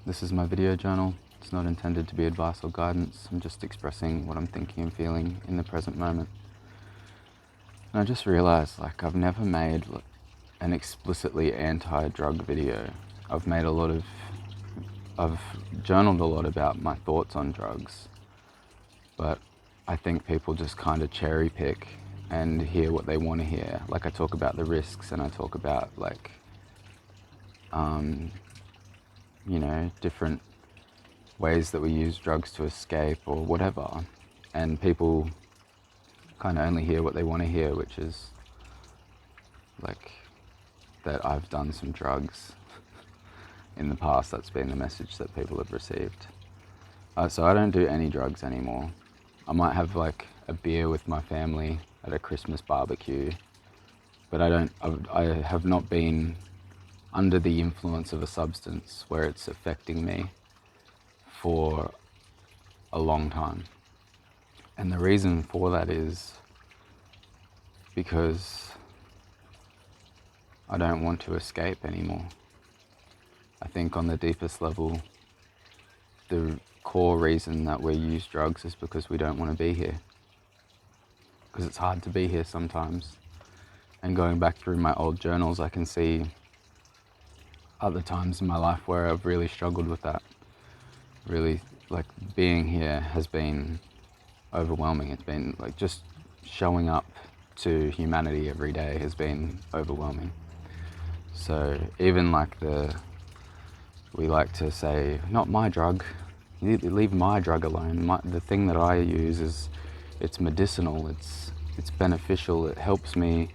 This is my video journal. It's not intended to be advice or guidance. I'm just expressing what I'm thinking and feeling in the present moment. And I just realized, I've never made an explicitly anti-drug video. I've journaled a lot about my thoughts on drugs, but I think people just kind of cherry pick and hear what they want to hear. I talk about the risks, and I talk about different ways that we use drugs to escape or whatever, and people kind of only hear what they want to hear, which is that I've done some drugs in the past. That's been the message that people have received. So I don't do any drugs anymore. I might have a beer with my family at a Christmas barbecue, but I have not been under the influence of a substance where it's affecting me for a long time. And the reason for that is because I don't want to escape anymore. I think on the deepest level, the core reason that we use drugs is because we don't want to be here. Because it's hard to be here sometimes. And going back through my old journals, I can see other times in my life where I've really struggled with that. Really, being here has been overwhelming. It's been just showing up to humanity every day has been overwhelming. So even we like to say, not my drug, you need to leave my drug alone. The thing that I use it's medicinal, it's beneficial, it helps me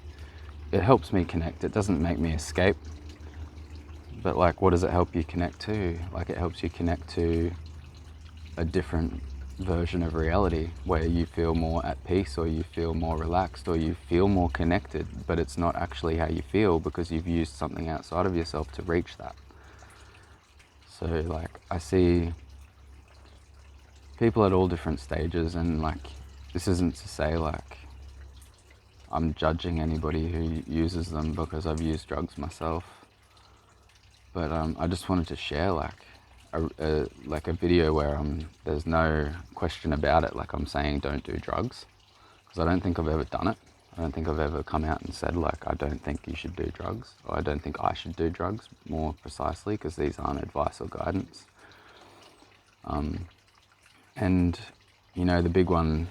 connect. It doesn't make me escape, but what does it help you connect to? It helps you connect to a different version of reality where you feel more at peace, or you feel more relaxed, or you feel more connected, but it's not actually how you feel because you've used something outside of yourself to reach that. So I see people at all different stages, and this isn't to say I'm judging anybody who uses them, because I've used drugs myself. But I just wanted to share a video where there's no question about it. I'm saying don't do drugs, because I don't think I've ever done it. I don't think I've ever come out and said I don't think you should do drugs, or I don't think I should do drugs, more precisely, because these aren't advice or guidance. And the big one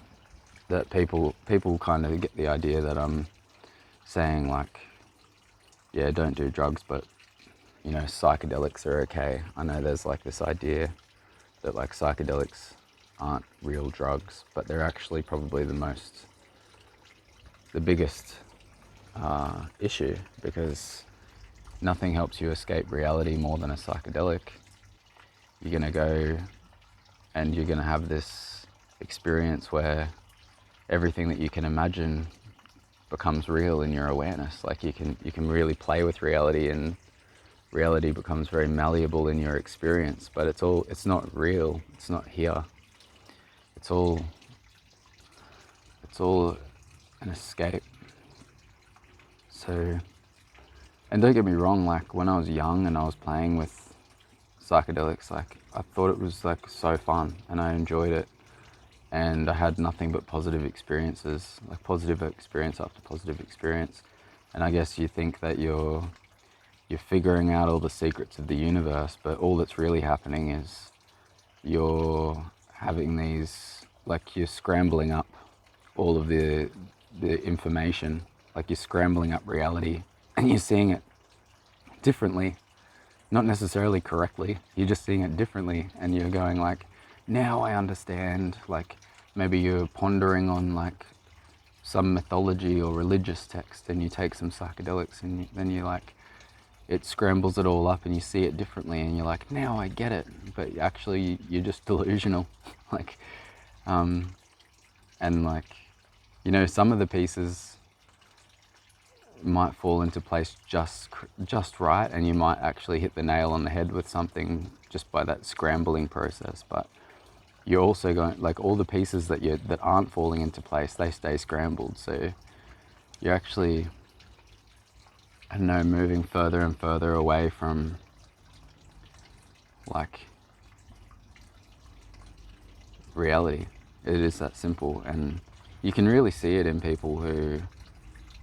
that people kind of get the idea that I'm saying yeah, don't do drugs, but psychedelics are okay. I know there's this idea that psychedelics aren't real drugs, but they're actually probably the biggest issue, because nothing helps you escape reality more than a psychedelic. You're going to go and you're going to have this experience where everything that you can imagine becomes real in your awareness. You can really play with reality, and reality becomes very malleable in your experience, but it's not real. It's not here. It's all an escape. So, and don't get me wrong, when I was young and I was playing with psychedelics, I thought it was so fun, and I enjoyed it, and I had nothing but positive experiences, positive experience after positive experience. And I guess you think that you're figuring out all the secrets of the universe, but all that's really happening is you're having these, you're scrambling up all of the information, you're scrambling up reality, and you're seeing it differently, not necessarily correctly. You're just seeing it differently, and you're going now I understand. Maybe you're pondering on some mythology or religious text, and you take some psychedelics, and then you it scrambles it all up, and you see it differently, and you're now I get it. But actually you're just delusional. And some of the pieces might fall into place just right, and you might actually hit the nail on the head with something just by that scrambling process. But you're also going, all the pieces that aren't falling into place, they stay scrambled. So you're actually, I don't know, moving further and further away from like reality. It is that simple, and you can really see it in people who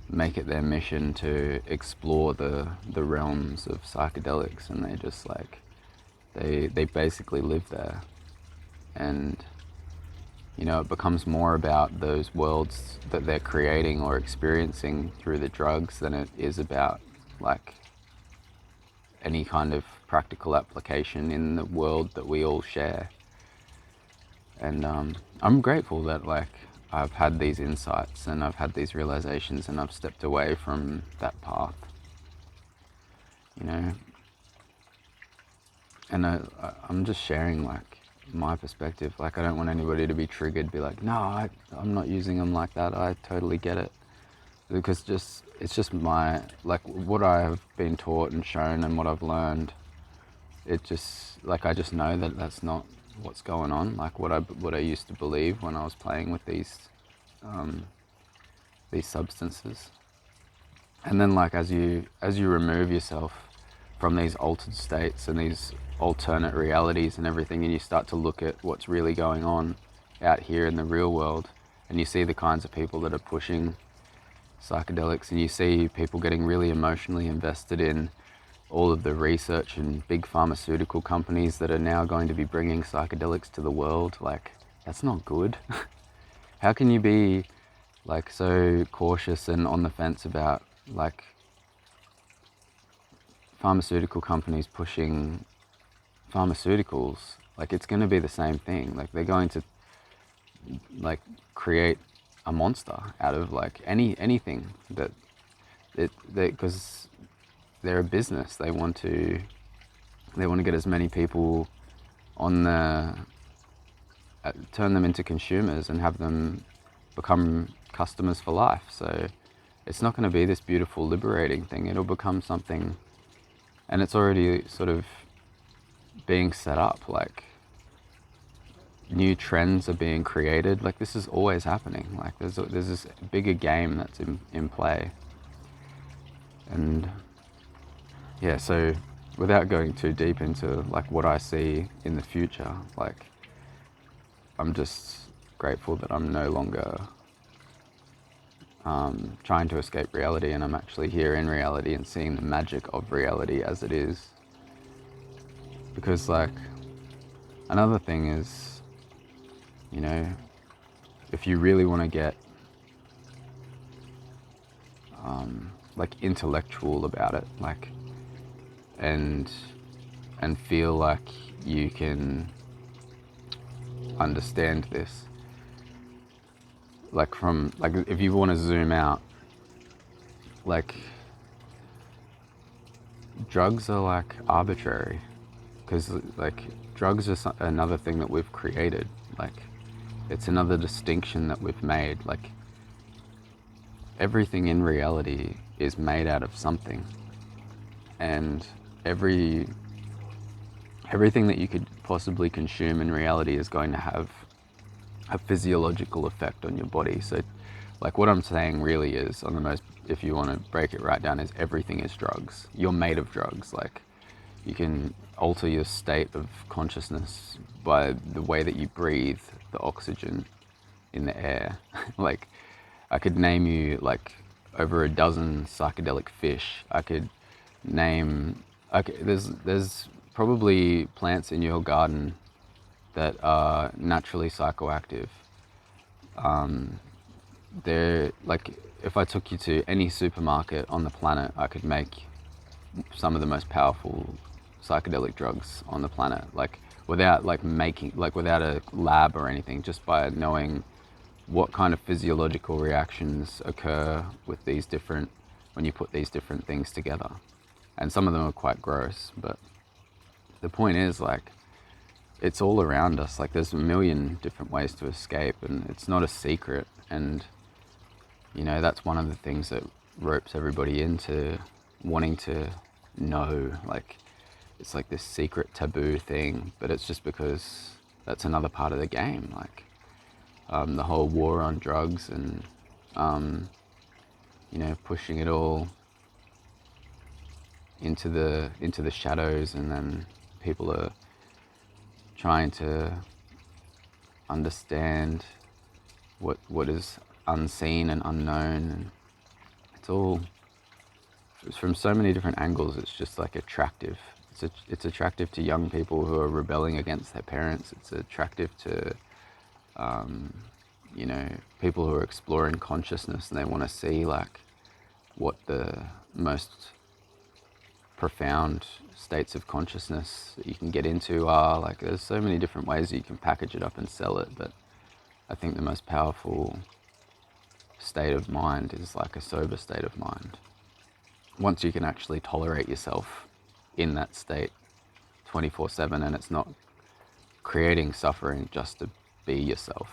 make it their mission to explore the realms of psychedelics, and they just like they basically live there. And it becomes more about those worlds that they're creating or experiencing through the drugs than it is about like any kind of practical application in the world that we all share. And I'm grateful that like I've had these insights and I've had these realizations and I've stepped away from that path, and I'm just sharing like my perspective. Like I don't want anybody to be triggered, be like, no, I'm not using them like that. I totally get it, because it's just my, like, what I have been taught and shown and what I've learned. It just like I just know that that's not what's going on. Like what I used to believe when I was playing with these substances. And then like as you remove yourself from these altered states and these alternate realities and everything, and you start to look at what's really going on out here in the real world, and you see the kinds of people that are pushing psychedelics, and you see people getting really emotionally invested in all of the research and big pharmaceutical companies that are now going to be bringing psychedelics to the world. Like, that's not good. How can you be like so cautious and on the fence about like pharmaceutical companies pushing pharmaceuticals? Like, it's going to be the same thing. Like, they're going to like create a monster out of like anything that because they're a business. They want to get as many people on turn them into consumers and have them become customers for life. So it's not going to be this beautiful liberating thing. It'll become something, and it's already sort of being set up. Like, new trends are being created. Like, this is always happening. Like, there's this bigger game that's in play. And yeah, so without going too deep into like what I see in the future, like, I'm just grateful that I'm no longer trying to escape reality, and I'm actually here in reality and seeing the magic of reality as it is. Because like, another thing is, if you really want to get like intellectual about it, like, and feel like you can understand this, like, from like, if you want to zoom out, like, drugs are like arbitrary, because like drugs are another thing that we've created. Like, it's another distinction that we've made. Like, everything in reality is made out of something, and everything that you could possibly consume in reality is going to have a physiological effect on your body. So like, what I'm saying really is, on the most, if you want to break it right down, is everything is drugs. You're made of drugs. Like, you can alter your state of consciousness by the way that you breathe the oxygen in the air. Like, I could name you like over a dozen psychedelic fish. I could name, okay, there's probably plants in your garden that are naturally psychoactive. They're like, if I took you to any supermarket on the planet, I could make some of the most powerful psychedelic drugs on the planet, like, without like making, like, without a lab or anything, just by knowing what kind of physiological reactions occur with these different, when you put these different things together. And some of them are quite gross, but the point is, like, it's all around us. Like, there's a million different ways to escape, and it's not a secret. And that's one of the things that ropes everybody into wanting to know. Like, it's like this secret taboo thing, but it's just because that's another part of the game. Like, the whole war on drugs and pushing it all into the shadows, and then people are trying to understand what is unseen and unknown, and it's from so many different angles. It's just like attractive. It's attractive to young people who are rebelling against their parents. It's attractive to people who are exploring consciousness, and they want to see like what the most profound states of consciousness that you can get into are. Like, there's so many different ways you can package it up and sell it, but I think the most powerful state of mind is like a sober state of mind. Once you can actually tolerate yourself in that state 24/7, and it's not creating suffering just to be yourself,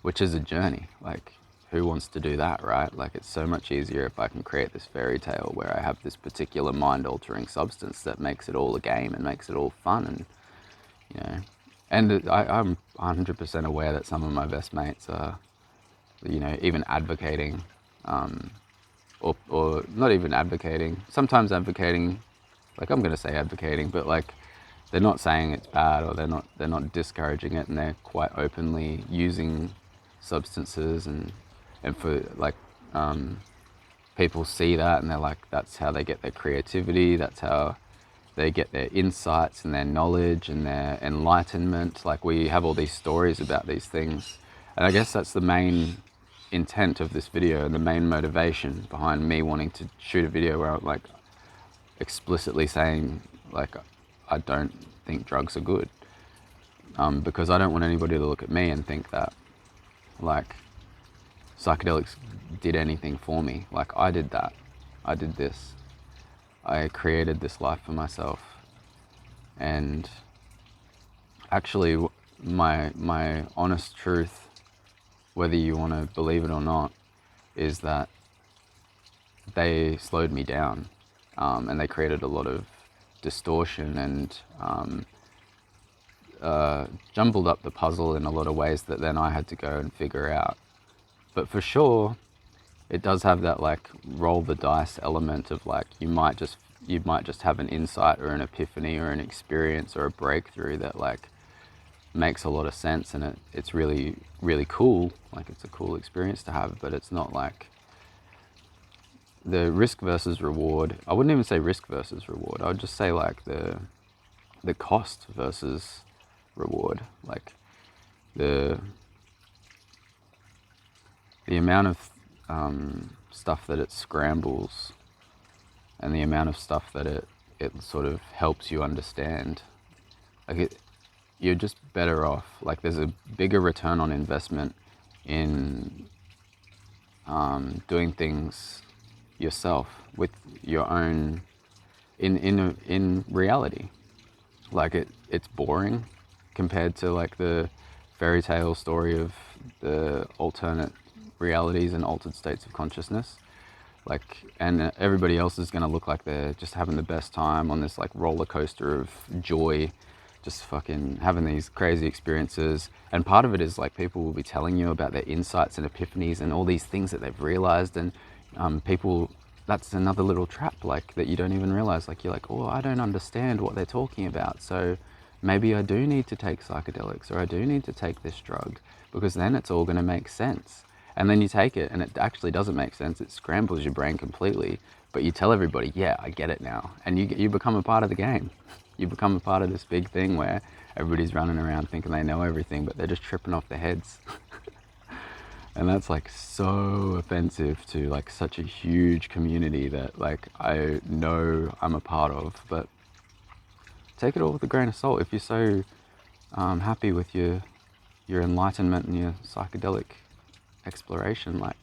which is a journey. Like, who wants to do that, right? Like, it's so much easier if I can create this fairy tale where I have this particular mind-altering substance that makes it all a game and makes it all fun, and and I'm 100% aware that some of my best mates are, even advocating, or not even advocating, sometimes advocating, like, I'm going to say advocating, but like, they're not saying it's bad, or they're not discouraging it, and they're quite openly using substances, and for like, people see that and they're like, that's how they get their creativity, that's how they get their insights and their knowledge and their enlightenment. Like, we have all these stories about these things, and I guess that's the main intent of this video, and the main motivation behind me wanting to shoot a video where I'm like explicitly saying, like, I don't think drugs are good, because I don't want anybody to look at me and think that like psychedelics did anything for me. Like, I did that, I did this, I created this life for myself. And actually, my honest truth, whether you want to believe it or not, is that they slowed me down, and they created a lot of distortion, and jumbled up the puzzle in a lot of ways that then I had to go and figure out. But for sure, it does have that like roll the dice element of like, you might just have an insight or an epiphany or an experience or a breakthrough that like makes a lot of sense, and it's really, really cool. Like, it's a cool experience to have, but it's not like the risk versus reward. I wouldn't even say risk versus reward. I would just say like the cost versus reward. Like, the amount of stuff that it scrambles, and the amount of stuff that it sort of helps you understand. Like, you're just better off. Like, there's a bigger return on investment in doing things yourself with your own in reality. Like, it's boring compared to like the fairy tale story of the alternate realities and altered states of consciousness. Like, and everybody else is going to look like they're just having the best time on this like roller coaster of joy, just fucking having these crazy experiences. And part of it is like, people will be telling you about their insights and epiphanies and all these things that they've realized, and people, that's another little trap, like, that you don't even realize. Like, you're like, oh, I don't understand what they're talking about, so maybe I do need to take psychedelics, or I do need to take this drug, because then it's all going to make sense. And then you take it and it actually doesn't make sense. It scrambles your brain completely, but you tell everybody, yeah, I get it now. And you become a part of the game. You become a part of this big thing where everybody's running around thinking they know everything, but they're just tripping off their heads. And that's like so offensive to like such a huge community that like I know I'm a part of. But take it all with a grain of salt. If you're so happy with your enlightenment and your psychedelic exploration, like,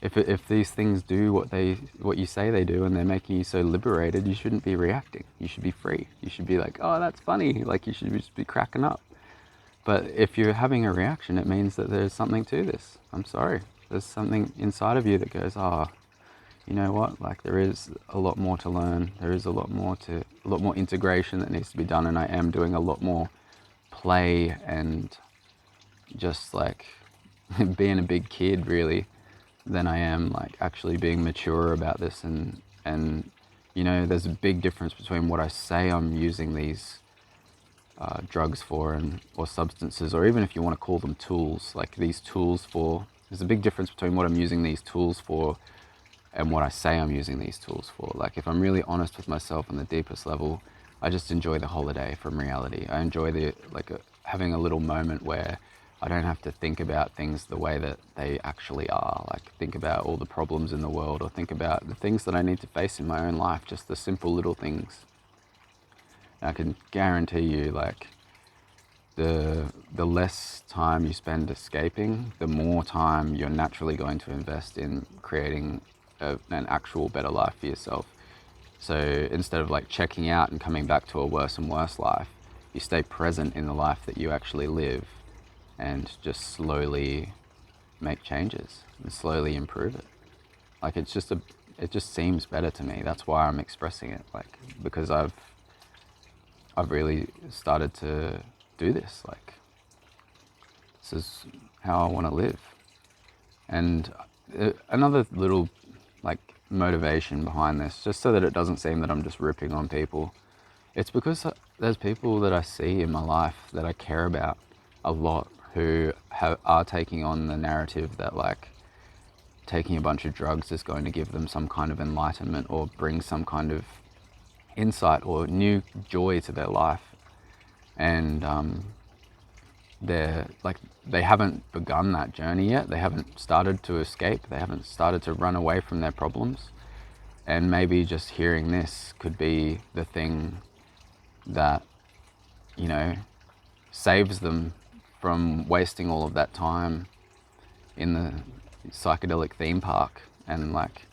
if these things do what you say they do, and they're making you so liberated, you shouldn't be reacting. You should be free. You should be like, oh, that's funny. Like, you should just be cracking up. But if you're having a reaction, it means that there's something to this. I'm sorry. There's something inside of you that goes, oh, you know what? Like, there is a lot more to learn. There is a lot more integration that needs to be done, and I am doing a lot more play and just like being a big kid, really, than I am like actually being mature about this. And there's a big difference between what I say I'm using these drugs for, or substances, or even if you want to call them tools, like these tools for, there's a big difference between what I'm using these tools for and what I say I'm using these tools for. Like if I'm really honest with myself on the deepest level, I just enjoy the holiday from reality. I enjoy having a little moment where I don't have to think about things the way that they actually are. Like think about all the problems in the world, or think about the things that I need to face in my own life, just the simple little things. And I can guarantee you, like, the less time you spend escaping, the more time you're naturally going to invest in creating an actual better life for yourself. So instead of like checking out and coming back to a worse and worse life, you stay present in the life that you actually live and just slowly make changes and slowly improve it. Like it just seems better to me. That's why I'm expressing it, like, because I've really started to do this. Like, this is how I want to live. And another little, like, motivation behind this, just so that it doesn't seem that I'm just ripping on people, it's because there's people that I see in my life that I care about a lot who are taking on the narrative that, like, taking a bunch of drugs is going to give them some kind of enlightenment or bring some kind of insight or new joy to their life. And they haven't begun that journey yet. They haven't started to escape. They haven't started to run away from their problems. And maybe just hearing this could be the thing that, you know, saves them from wasting all of that time in the psychedelic theme park. And like,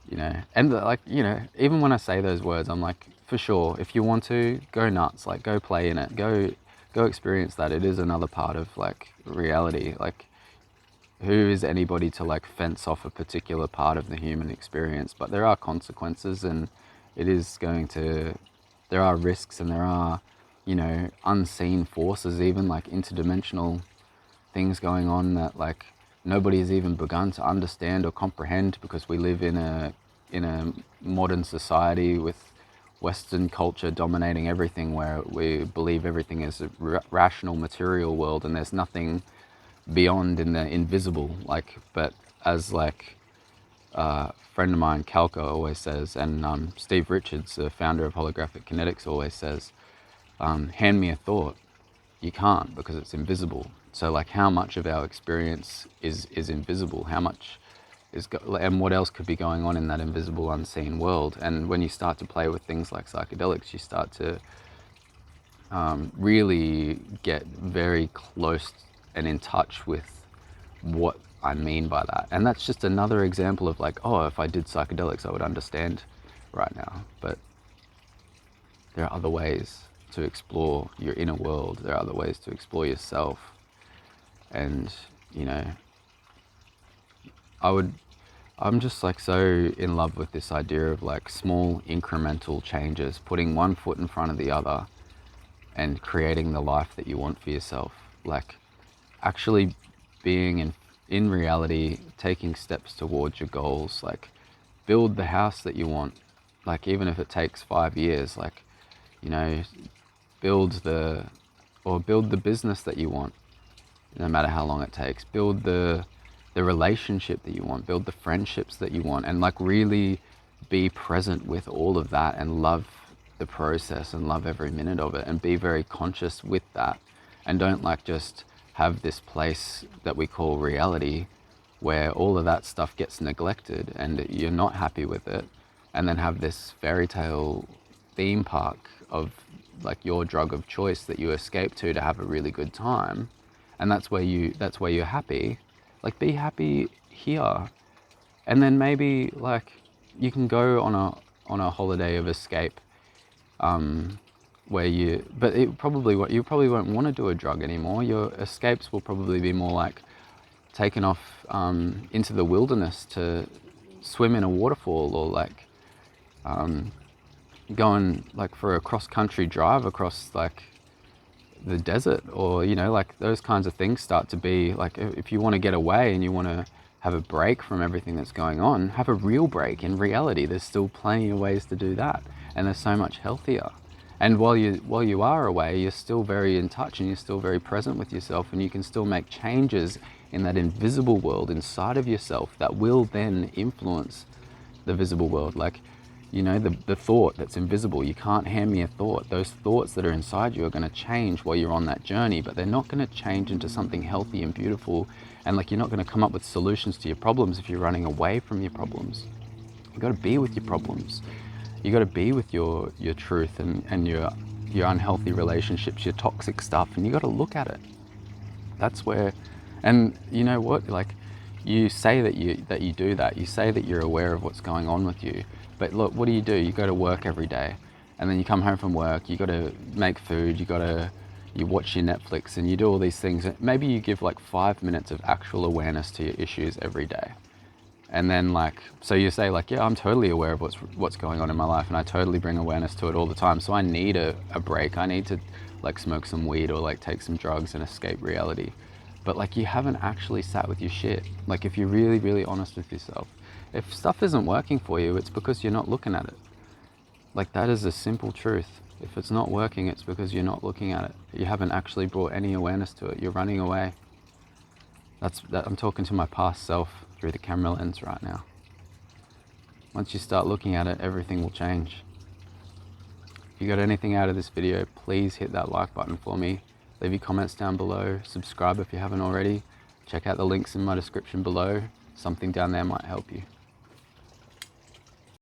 you know, and like, you know, even when I say those words, I'm like, for sure, if you want to, go nuts, like go play in it, go experience that. It is another part of like reality. Like, who is anybody to like fence off a particular part of the human experience? But there are consequences, and it is going to, there are risks, and there are, you know, unseen forces, even like interdimensional things going on that like nobody has even begun to understand or comprehend, because we live in a modern society with Western culture dominating everything, where we believe everything is a rational material world and there's nothing beyond in the invisible. Like, but as like a friend of mine, Kalka, always says, and Steve Richards, the founder of holographic kinetics, always says, hand me a thought. You can't, because it's invisible. So like, how much of our experience is invisible? How much and what else could be going on in that invisible, unseen world? And when you start to play with things like psychedelics, you start to really get very close and in touch with what I mean by that. And that's just another example of like, oh, if I did psychedelics, I would understand right now. But there are other ways to explore your inner world. There are other ways to explore yourself. And, you know, I'm just like so in love with this idea of like small incremental changes, putting one foot in front of the other and creating the life that you want for yourself. Like actually being in reality, taking steps towards your goals, like build the house that you want. Like even if it takes 5 years, like, you know, build the business that you want, no matter how long it takes. Build the relationship that you want, build the friendships that you want, and like really be present with all of that and love the process and love every minute of it, and be very conscious with that. And don't like just have this place that we call reality where all of that stuff gets neglected and you're not happy with it, and then have this fairy tale theme park of like your drug of choice that you escape to have a really good time, and that's where you're happy. Like, be happy here, and then maybe like you can go on a holiday of escape, where you probably won't want to do a drug anymore. Your escapes will probably be more like taken off into the wilderness to swim in a waterfall, or like going like for a cross-country drive across like the desert, or, you know, like those kinds of things start to be like, if you want to get away and you want to have a break from everything that's going on, have a real break in reality. There's still plenty of ways to do that, and they're so much healthier. And while you are away, you're still very in touch and you're still very present with yourself, and you can still make changes in that invisible world inside of yourself that will then influence the visible world. Like, you know, the thought that's invisible, you can't hand me a thought. Those thoughts that are inside you are going to change while you're on that journey, but they're not going to change into something healthy and beautiful. And like, you're not going to come up with solutions to your problems if you're running away from your problems. You got to be with your problems. You got to be with your truth and your unhealthy relationships, your toxic stuff, and you got to look at it. That's where, and you know what, like, you say that you do that, you say that you're aware of what's going on with you, but look, what do? You go to work every day, and then you come home from work, you got to make food, you watch your Netflix, and you do all these things. Maybe you give like 5 minutes of actual awareness to your issues every day. And then, like, so you say like, yeah, I'm totally aware of what's going on in my life, and I totally bring awareness to it all the time. So I need a break. I need to like smoke some weed or like take some drugs and escape reality. But like, you haven't actually sat with your shit. Like, if you're really, really honest with yourself, if stuff isn't working for you, it's because you're not looking at it. Like, that is a simple truth. If it's not working, it's because you're not looking at it. You haven't actually brought any awareness to it. You're running away. I'm talking to my past self through the camera lens right now. Once you start looking at it, everything will change. If you got anything out of this video, please hit that like button for me. Leave your comments down below. Subscribe if you haven't already. Check out the links in my description below. Something down there might help you.